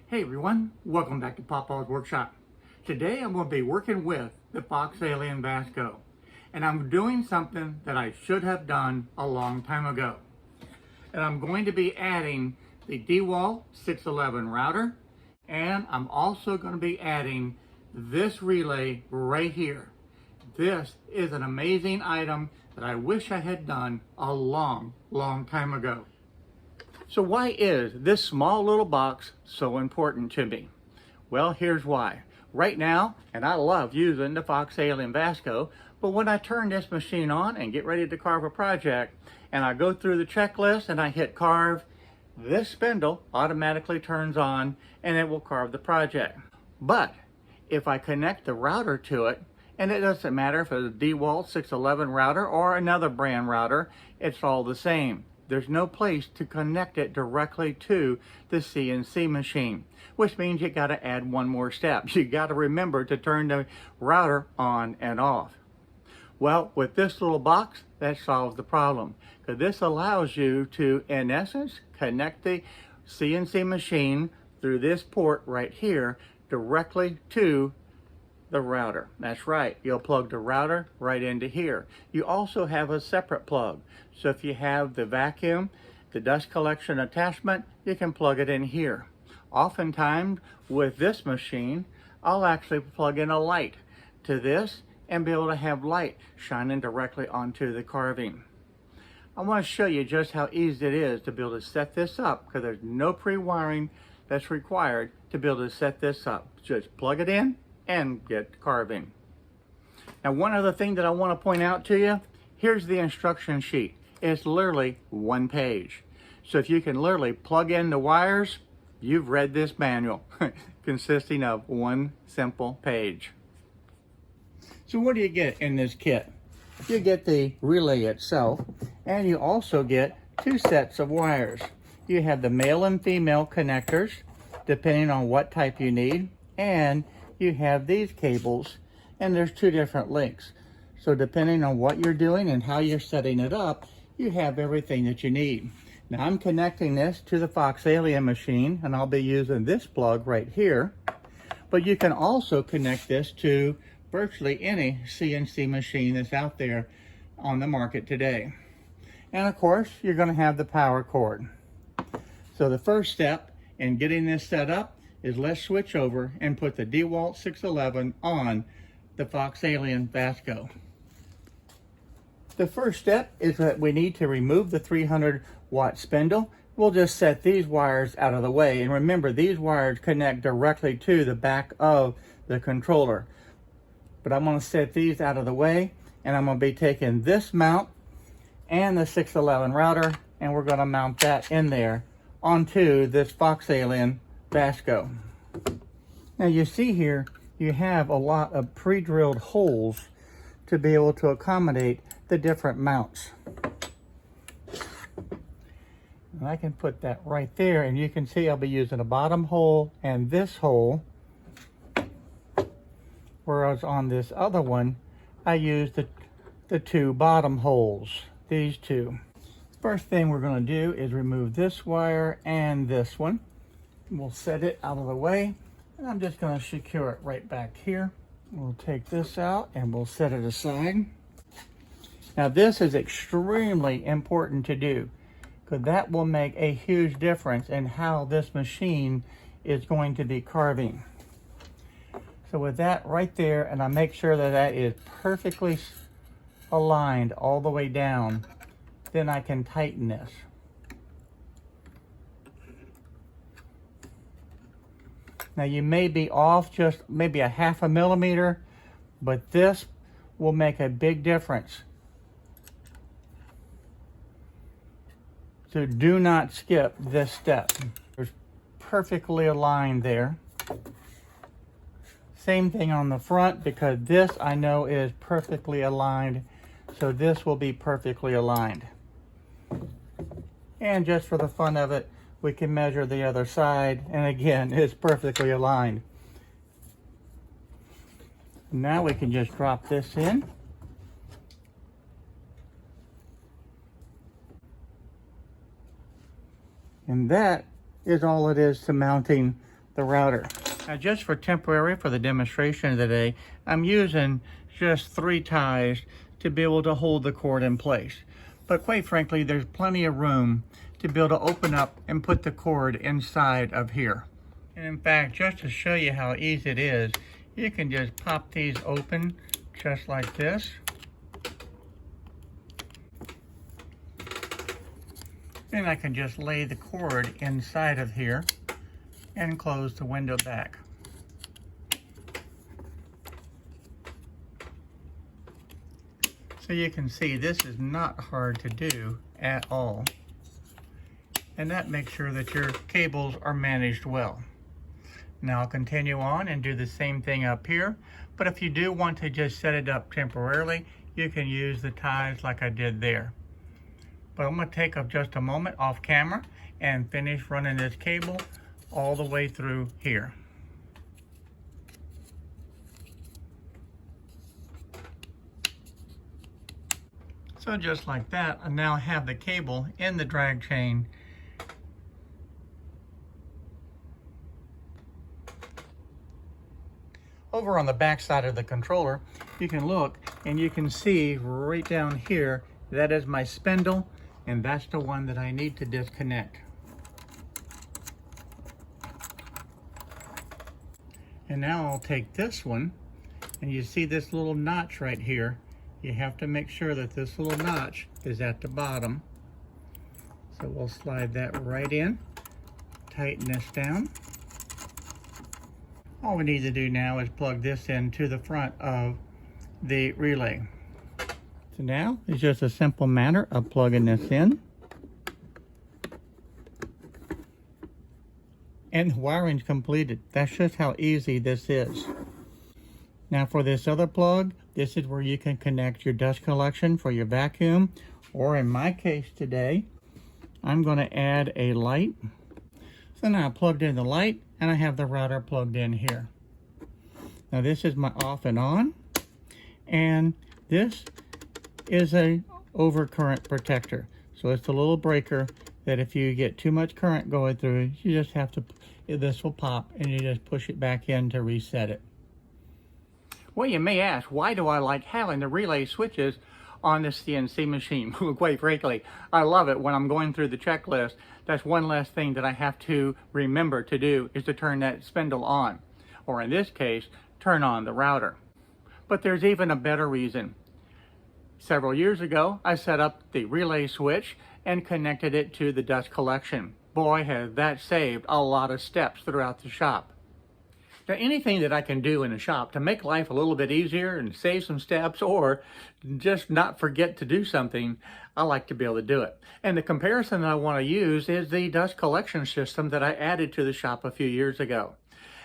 Hey everyone, welcome back to Papa's Workshop. Today I'm going to be working with the FoxAlien VASTO, and I'm doing something that I should have done a long time ago. And I'm going to be adding the DeWalt 611 router, and I'm also going to be adding this relay right here. This is an amazing item that I wish I had done a long time ago. So why is this small little box so important to me? Well, here's why. Right now, and I love using the FoxAlien VASTO, but when I turn this machine on and get ready to carve a project, and I go through the checklist and I hit carve, this spindle automatically turns on and it will carve the project. But if I connect the router to it, and it doesn't matter if it's a DeWalt 611 router or another brand router, it's all the same. There's no place to connect it directly to the CNC machine, which means you got to add one more step. You got to remember to turn the router on and off. Well, with this little box, that solves the problem, because this allows you to, in essence, connect the CNC machine through this port right here directly to the router. That's right, you'll plug the router right into here. You also have a separate plug, so if you have the vacuum, the dust collection attachment, you can plug it in here. Oftentimes with this machine, I'll actually plug in a light to this and be able to have light shining directly onto the carving. I want to show you just how easy it is to be able to set this up, because there's no pre-wiring that's required to be able to set this up. Just plug it in and get carving. Now, one other thing that I want to point out to you, here's the instruction sheet. It's literally one page. So if you can literally plug in the wires, you've read this manual consisting of one simple page. So what do you get in this kit? You get the relay itself, and you also get two sets of wires. You have the male and female connectors, depending on what type you need, and you have these cables, and there's two different lengths. So depending on what you're doing and how you're setting it up, you have everything that you need. Now I'm connecting this to the FoxAlien machine, and I'll be using this plug right here, but you can also connect this to virtually any CNC machine that's out there on the market today. And of course, you're going to have the power cord. So the first step in getting this set up is let's switch over and put the DeWalt 611 on the FoxAlien VASTO. The first step is that we need to remove the 300-watt spindle. We'll just set these wires out of the way, and remember, these wires connect directly to the back of the controller. But I'm going to set these out of the way, and I'm going to be taking this mount and the 611 router, and we're going to mount that in there onto this FoxAlien VASTO. Now you see here, you have a lot of pre-drilled holes to be able to accommodate the different mounts. And I can put that right there, and you can see I'll be using a bottom hole and this hole, whereas on this other one, I used the two bottom holes, these two. First thing we're going to do is remove this wire and this one. We'll set it out of the way, and I'm just going to secure it right back here. We'll take this out and we'll set it aside. Now this is extremely important to do, because that will make a huge difference in how this machine is going to be carving. So with that right there, and I make sure that that is perfectly aligned all the way down, then I can tighten this. Now you may be off just maybe a half a millimeter, but this will make a big difference. So do not skip this step. It's perfectly aligned there. Same thing on the front, because this I know is perfectly aligned, so this will be perfectly aligned. And just for the fun of it, we can measure the other side, and again, it's perfectly aligned. Now we can just drop this in. And that is all it is to mounting the router. Now just for the demonstration today, I'm using just 3 ties to be able to hold the cord in place. But quite frankly, there's plenty of room to be able to open up and put the cord inside of here. And in fact, just to show you how easy it is, you can just pop these open just like this. And I can just lay the cord inside of here and close the window back. So you can see this is not hard to do at all. And that makes sure that your cables are managed well. Now I'll continue on and do the same thing up here, but if you do want to just set it up temporarily, you can use the ties like I did there. But I'm going to take up just a moment off camera and finish running this cable all the way through here. So just like that, I now have the cable in the drag chain. Over on the back side of the controller, you can look and you can see right down here, that is my spindle, and that's the one that I need to disconnect. And now I'll take this one, and you see this little notch right here. You have to make sure that this little notch is at the bottom. So we'll slide that right in, tighten this down. All we need to do now is plug this into the front of the relay. So now it's just a simple matter of plugging this in. And the wiring's completed. That's just how easy this is. Now for this other plug, this is where you can connect your dust collection for your vacuum, or in my case today, I'm going to add a light. So now I plugged in the light and I have the router plugged in here. Now this is my off and on, and this is a overcurrent protector. So it's a little breaker that if you get too much current going through, you just have to, this will pop and you just push it back in to reset it. Well, you may ask, why do I like having the relay switches on the CNC machine? Quite frankly, I love it when I'm going through the checklist. That's one less thing that I have to remember to do, is to turn that spindle on, or in this case, turn on the router. But there's even a better reason. Several years ago, I set up the relay switch and connected it to the dust collection. Boy, has that saved a lot of steps throughout the shop. Now, anything that I can do in a shop to make life a little bit easier and save some steps, or just not forget to do something, I like to be able to do it. And the comparison that I want to use is the dust collection system that I added to the shop a few years ago.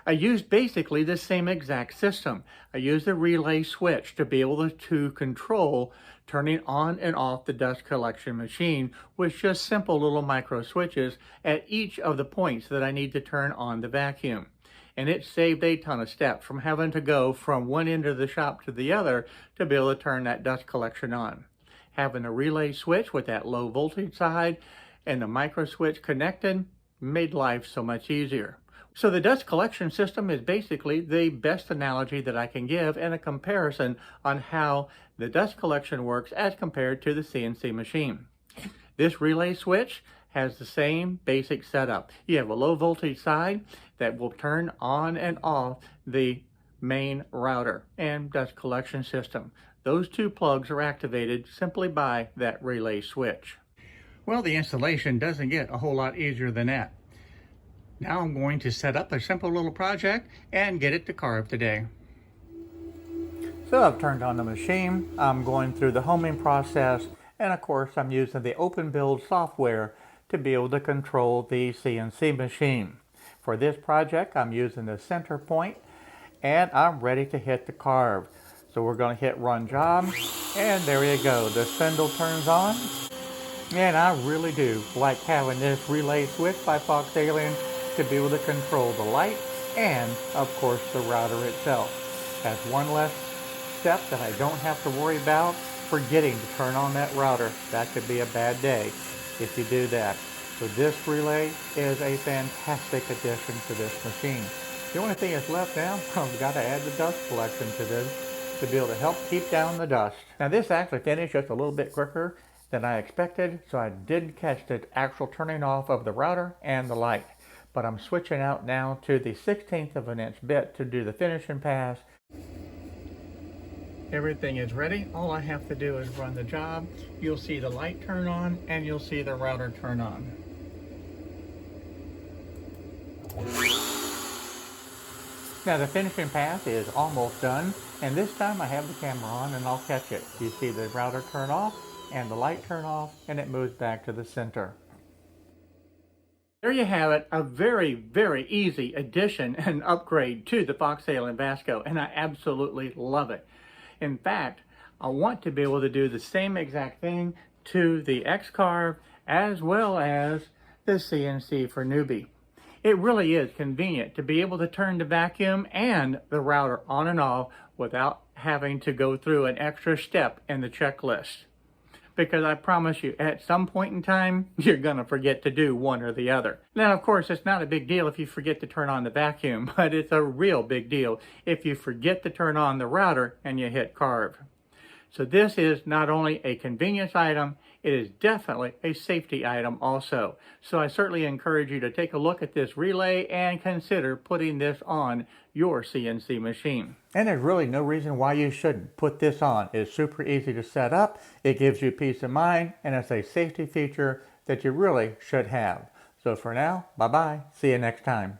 I used basically the same exact system. I used the relay switch to be able to control turning on and off the dust collection machine with just simple little micro switches at each of the points that I need to turn on the vacuum. And it saved a ton of steps from having to go from one end of the shop to the other to be able to turn that dust collection on. Having a relay switch with that low voltage side and the micro switch connected made life so much easier. So the dust collection system is basically the best analogy that I can give, and a comparison on how the dust collection works as compared to the CNC machine. This relay switch has the same basic setup. You have a low voltage side that will turn on and off the main router and dust collection system. Those two plugs are activated simply by that relay switch. Well, the installation doesn't get a whole lot easier than that. Now I'm going to set up a simple little project and get it to carve today. So I've turned on the machine, I'm going through the homing process, and of course I'm using the Open Build software to be able to control the CNC machine. For this project, I'm using the center point, and I'm ready to hit the carve. So we're going to hit Run Job, and there you go. The spindle turns on, and I really do like having this relay switch by FoxAlien to be able to control the light and, of course, the router itself. That's one less step that I don't have to worry about forgetting to turn on that router. That could be a bad day if you do that. So this relay is a fantastic addition to this machine. The only thing that's left now, I've got to add the dust collection to this to be able to help keep down the dust. Now this actually finished just a little bit quicker than I expected, so I did catch the actual turning off of the router and the light. But I'm switching out now to the 1/16 of an inch bit to do the finishing pass. Everything is ready. All I have to do is run the job. You'll see the light turn on and you'll see the router turn on. Now the finishing pass is almost done, and this time I have the camera on and I'll catch it. You see the router turn off and the light turn off, and it moves back to the center. There you have it, a very, very easy addition and upgrade to the FoxAlien VASTO, and I absolutely love it. In fact, I want to be able to do the same exact thing to the X-Carve as well as the CNC for newbie. It really is convenient to be able to turn the vacuum and the router on and off without having to go through an extra step in the checklist. Because I promise you, at some point in time, you're going to forget to do one or the other. Now, of course, it's not a big deal if you forget to turn on the vacuum, but it's a real big deal if you forget to turn on the router and you hit carve. So this is not only a convenience item, it is definitely a safety item also. So I certainly encourage you to take a look at this relay and consider putting this on your CNC machine. And there's really no reason why you shouldn't put this on. It's super easy to set up, it gives you peace of mind, and it's a safety feature that you really should have. So for now, bye-bye. See you next time.